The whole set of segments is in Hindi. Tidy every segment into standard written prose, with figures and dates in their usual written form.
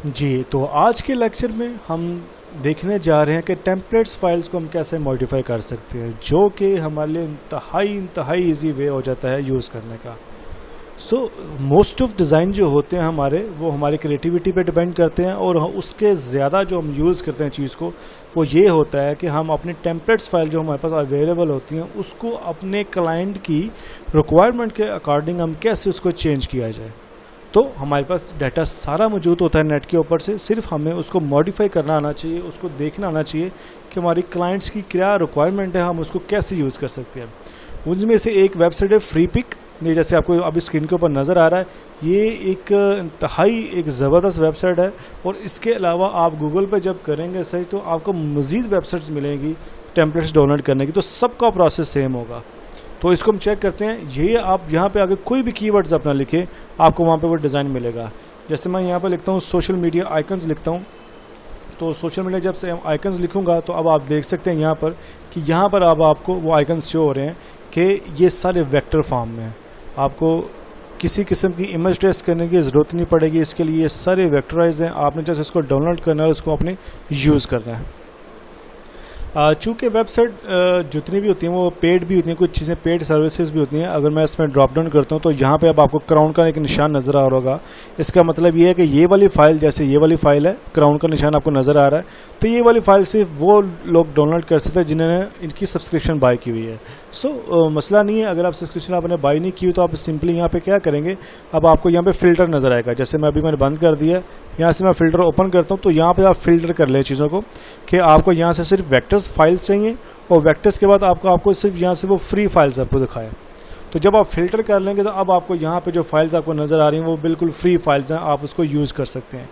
जी, तो आज के लेक्चर में हम देखने जा रहे हैं कि टेम्पलेट्स फाइल्स को हम कैसे मॉडिफाई कर सकते हैं, जो कि हमारे लिए इंतहाई इजी वे हो जाता है यूज़ करने का। सो मोस्ट ऑफ डिज़ाइन जो होते हैं हमारे, वो हमारी क्रिएटिविटी पे डिपेंड करते हैं, और उसके ज़्यादा जो हम यूज़ करते हैं चीज़ को, वो ये होता है कि हम अपनी टेम्पलेट्स फाइल जो हमारे पास अवेलेबल होती हैं उसको अपने क्लाइंट की रिक्वायरमेंट के अकॉर्डिंग हम कैसे उसको चेंज किया जाए। तो हमारे पास डाटा सारा मौजूद होता है नेट के ऊपर से, सिर्फ हमें उसको मॉडिफाई करना आना चाहिए, उसको देखना आना चाहिए कि हमारी क्लाइंट्स की क्या रिक्वायरमेंट है, हम उसको कैसे यूज़ कर सकते हैं। उनमें से एक वेबसाइट है फ्रीपिक, ये जैसे आपको अभी स्क्रीन के ऊपर नज़र आ रहा है, ये एक एक ज़बरदस्त वेबसाइट है। और इसके अलावा आप गूगल पे जब करेंगे सही तो आपको मज़ीद वेबसाइट्स मिलेंगी टेम्पलेट्स डाउनलोड करने की, तो सबका प्रोसेस सेम होगा। तो इसको हम चेक करते हैं। ये आप यहाँ पे आगे कोई भी कीवर्ड्स अपना लिखें, आपको वहाँ पे वो डिज़ाइन मिलेगा। जैसे मैं यहाँ पे लिखता हूँ सोशल मीडिया आइकन्स लिखता हूँ, तो सोशल मीडिया जब से आइकन्स लिखूंगा तो अब आप देख सकते हैं यहाँ पर कि यहाँ पर अब आपको वो आइकन्स शो हो रहे हैं कि ये सारे वेक्टर फॉर्म में हैं। आपको किसी किस्म की इमेज टेस्ट करने की ज़रूरत नहीं पड़ेगी, इसके लिए ये सारे वेक्टराइज हैं। आपने जैसे इसको डाउनलोड करना है, उसको अपने यूज़ करना है। चूँकि वेबसाइट जितनी भी होती हैं वो पेड भी होती हैं, कुछ चीज़ें पेड सर्विसेज भी होती हैं। अगर मैं इसमें ड्रॉप डाउन करता हूँ तो यहाँ पे अब आपको क्राउन का एक निशान नज़र आ रहा होगा। इसका मतलब ये है कि ये वाली फ़ाइल, जैसे ये वाली फ़ाइल है, क्राउन का निशान आपको नज़र आ रहा है, तो ये वाली फ़ाइल सिर्फ वो लोग डाउनलोड कर सकते हैं जिन्होंने इनकी सब्सक्रिप्शन बाय की हुई है। मसला नहीं है, अगर आप सब्सक्रिप्शन आपने बाय नहीं की हुई तो आप सिंपली यहाँ पर क्या करेंगे, अब आपको यहाँ पर फ़िल्टर नज़र आएगा। जैसे मैंने बंद कर दिया, यहाँ से मैं फ़िल्टर ओपन करता हूँ, तो यहाँ पर आप फ़िल्टर कर लें चीज़ों को कि आपको यहाँ से सिर्फ वेक्टर्स फाइल्स चाहिए, और वेक्टर्स के बाद आपको सिर्फ यहाँ से वो फ्री फाइल्स आपको दिखाए। तो जब आप फिल्टर कर लेंगे तो अब आपको यहाँ पे जो फाइल्स आपको नज़र आ रही हैं वो बिल्कुल फ्री फाइल्स हैं, आप उसको यूज़ कर सकते हैं।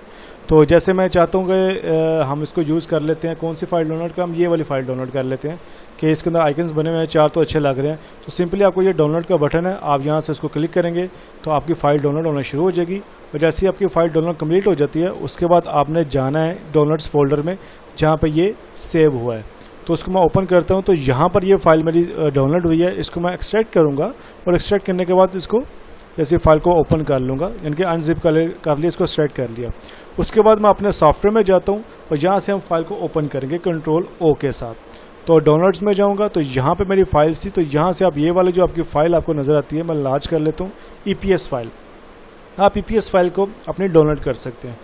तो जैसे मैं चाहता हूँ कि हम इसको यूज़ कर लेते हैं, कौन सी फाइल डाउनलोड कर, हम ये वाली फाइल डाउनलोड कर लेते हैं कि इसके अंदर आइकन्स बने हुए हैं, 4 तो अच्छे लग रहे हैं। तो सिंपली आपको ये डाउनलोड का बटन है, आप यहाँ से इसको क्लिक करेंगे तो आपकी फ़ाइल डाउनलोड होना शुरू हो जाएगी। और जैसे ही आपकी फ़ाइल डाउनलोड कंप्लीट हो जाती है, उसके बाद आपने जाना है डाउनलोड्स फोल्डर में जहाँ पर ये सेव हुआ है। तो उसको मैं ओपन करता हूँ, तो यहाँ पर ये फाइल मेरी डाउनलोड हुई है। इसको मैं एक्सट्रैक्ट करूँगा, और एक्सट्रैक्ट करने के बाद इसको जैसे फाइल को ओपन कर लूँगा, यानी कि अनजिप कर लिया, इसको एक्सट्रैक्ट कर लिया। उसके बाद मैं अपने सॉफ्टवेयर में जाता हूँ और यहाँ से हम फाइल को ओपन करेंगे कंट्रोल ओ के साथ। तो डाउनलोड्स में जाऊँगा तो यहाँ पर मेरी फाइल थी, तो यहाँ से आप ये वाली जो आपकी फ़ाइल आपको नज़र आती है, मैं लार्ज कर लेता हूँ, EPS फाइल। आप EPS फाइल को अपनी डाउनलोड कर सकते हैं,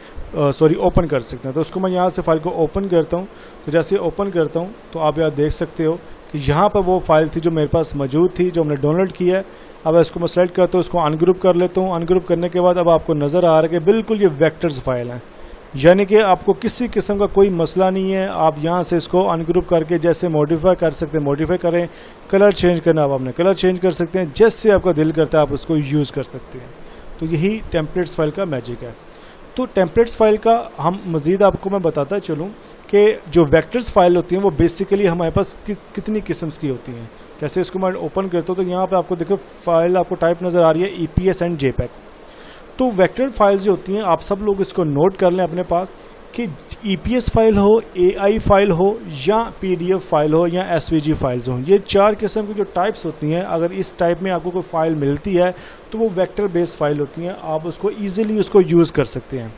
ओपन कर सकते हैं। तो उसको मैं यहाँ से फाइल को ओपन करता हूँ। तो जैसे ओपन करता हूँ तो आप यहाँ देख सकते हो कि यहाँ पर वो फाइल थी जो मेरे पास मौजूद थी, जो हमने डाउनलोड की है। अब इसको मैं सेलेक्ट करता हूँ, इसको अनग्रुप कर लेता हूँ। अनग्रुप करने के बाद अब आपको नज़र आ रहा है कि बिल्कुल ये वेक्टर्स फाइल हैं, यानी कि आपको किसी किस्म का कोई मसला नहीं है। आप यहाँ से इसको अनग्रुप करके जैसे मॉडिफाई कर सकते हैं, मॉडिफाई करें, कलर चेंज करना आप अपने कलर चेंज कर सकते हैं, जैसे आपका दिल करता है आप उसको यूज़ कर सकते हैं। तो यही टेम्पलेट्स फाइल का मैजिक है। तो टेम्पलेट्स फाइल का हम मज़ीद आपको मैं बताता चलूँ कि जो वेक्टर्स फाइल होती हैं वो बेसिकली हमारे पास कितनी किस्म की होती हैं। जैसे इसको मैं ओपन करता हूँ तो यहाँ पे आपको देखो फाइल आपको टाइप नज़र आ रही है EPS एंड JPEG। तो वेक्टर फाइल्स जो होती हैं, आप सब लोग इसको नोट कर लें अपने पास कि EPS फाइल हो, AI फाइल हो, या PDF फाइल हो, या SVG फाइल्स हो, ये 4 किस्म की जो टाइप्स होती हैं। अगर इस टाइप में आपको कोई फाइल मिलती है तो वो वेक्टर बेस्ड फाइल होती हैं, आप उसको ईजिली उसको यूज़ कर सकते हैं।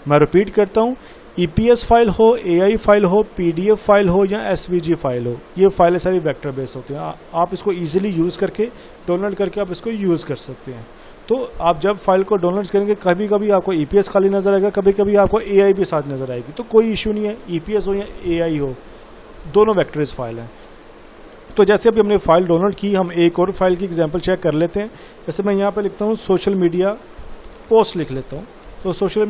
मैं रिपीट करता हूँ, EPS फाइल हो, AI फाइल हो, PDF फाइल हो, या SVG फाइल हो, ये फाइलें सारी वेक्टर बेस्ड होती हैं। आप इसको ईजिली यूज़ करके डाउनलोड करके आप इसको यूज़ कर सकते हैं। तो आप जब फाइल को डाउनलोड करेंगे, कभी कभी आपको EPS खाली नज़र आएगा, कभी कभी आपको AI भी साथ नज़र आएगी, तो कोई इशू नहीं है। EPS हो या AI हो, दोनों वेक्टर्स फाइल हैं। तो जैसे अभी हमने फ़ाइल डाउनलोड की, हम एक और फाइल की एग्जांपल चेक कर लेते हैं। जैसे मैं यहाँ पर लिखता हूँ सोशल मीडिया पोस्ट लिख लेता हूँ। तो सोशल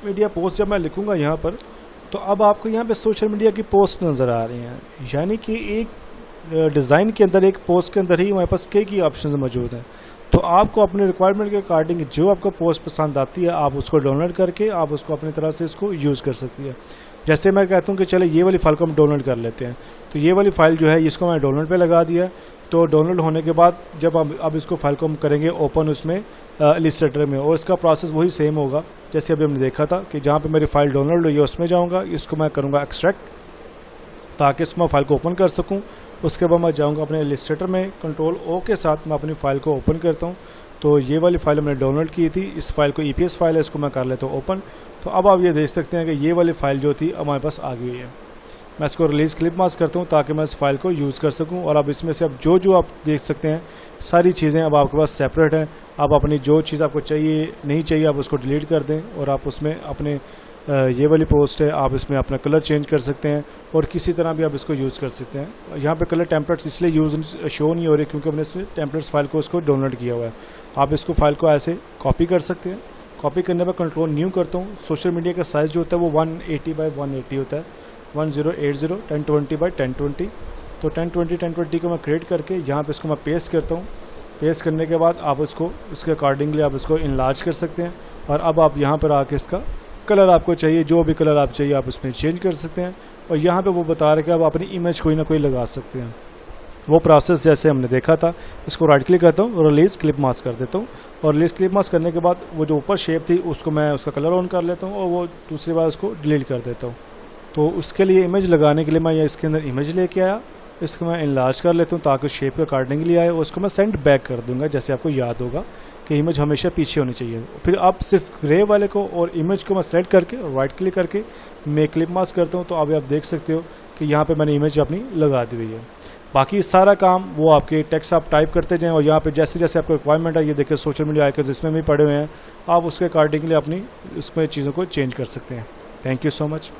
मीडिया पोस्ट जब मैं लिखूँगा यहाँ पर, तो अब आपको यहाँ पर सोशल मीडिया की पोस्ट नज़र आ रही हैं, यानी कि एक डिज़ाइन के अंदर, एक पोस्ट के अंदर ही हमारे पास कई ऑप्शन मौजूद हैं। तो आपको अपने रिक्वायरमेंट के अकॉर्डिंग जो आपको पोस्ट पसंद आती है, आप उसको डाउनलोड करके आप उसको अपनी तरह से इसको यूज़ कर सकती है। जैसे मैं कहता हूँ कि चले ये वाली फ़ाइल को हम डाउनलोड कर लेते हैं, तो ये वाली फ़ाइल जो है इसको मैं डाउनलोड पे लगा दिया। तो डाउनलोड होने के बाद जब अब इसको फाइल को हम करेंगे ओपन उसमें इलिस्ट्रेटर में, और इसका प्रोसेस वही सेम होगा जैसे अभी हमने देखा था कि जहाँ पे मेरी फ़ाइल डाउनलोड हुई है उसमें जाऊँगा, इसको मैं करूँगा एक्सट्रैक्ट, ताकि इसको मैं फ़ाइल को ओपन कर सकूँ। उसके बाद मैं जाऊँगा अपने इलिस्ट्रेटर में, कंट्रोल O के साथ मैं अपनी फ़ाइल को ओपन करता हूँ। तो ये वाली फाइल मैंने डाउनलोड की थी, इस फाइल को EPS फाइल है, इसको मैं कर लेता हूँ ओपन। तो अब आप ये देख सकते हैं कि ये वाली फाइल जो थी हमारे पास आ गई है। मैं इसको रिलीज़ क्लिप मास्क करता हूँ ताकि मैं इस फाइल को यूज़ कर सकूँ। और अब इसमें से अब जो आप देख सकते हैं सारी चीज़ें अब आपके पास सेपरेट हैं। आप अपनी जो चीज़ आपको चाहिए नहीं चाहिए आप उसको डिलीट कर दें, और आप उसमें अपने ये वाली पोस्ट है, आप इसमें अपना कलर चेंज कर सकते हैं और किसी तरह भी आप इसको यूज़ कर सकते हैं। यहाँ पे कलर टेम्पलेट्स इसलिए शो नहीं हो रहे क्योंकि हमने इससे टेम्पलेट्स फाइल को उसको डाउनलोड किया हुआ है। आप इसको फाइल को ऐसे कॉपी कर सकते हैं। कॉपी करने पर कंट्रोल न्यू करता हूँ। सोशल मीडिया का साइज़ जो होता है वो 180 बाई 180 होता है, 1080 1020 बाई 1020। तो 1020 को मैं क्रिएट करके यहाँ पे इसको मैं पेस्ट करता हूँ। पेस्ट करने के बाद आप इसको इसके अकॉर्डिंगली आप इसको इनलार्ज कर सकते हैं। और अब आप यहाँ पर आके इसका कलर आपको चाहिए, जो भी कलर आप चाहिए आप उसमें चेंज कर सकते हैं। और यहाँ पे वो बता रहे कि आप अपनी इमेज कोई ना कोई लगा सकते हैं। वो प्रोसेस जैसे हमने देखा था। इसको राइट क्लिक करता हूँ और रिलीज़ क्लिप मास्क कर देता हूँ। और रिलीज़ क्लिप मास्क करने के बाद वो जो ऊपर शेप थी उसको मैं उसका कलर ऑन कर लेता हूँ और वो दूसरी बार उसको डिलीट कर देता हूँ। तो उसके लिए इमेज लगाने के लिए मैं इसके अंदर इमेज लेके आया, इसको मैं इनलार्ज कर लेता हूँ ताकि शेप के अकॉर्डिंगली आए। उसको मैं सेंड बैक कर दूंगा, जैसे आपको याद होगा कि इमेज हमेशा पीछे होनी चाहिए। फिर आप सिर्फ ग्रे वाले को और इमेज को मैं सेलेक्ट करके और राइट क्लिक करके मैं क्लिप मास्क करता हूँ। तो अभी आप देख सकते हो कि यहाँ पे मैंने इमेज अपनी लगा दी हुई है। बाकी सारा काम वो आपके टेक्स्ट आप टाइप करते जाएं और यहाँ पे जैसे जैसे आपको रिक्वायरमेंट है, ये देखिए सोशल मीडिया आइकन्स इसमें भी पड़े हुए हैं, आप उसके अकॉर्डिंगली अपनी उसमें चीज़ों को चेंज कर सकते हैं। Thank you so much.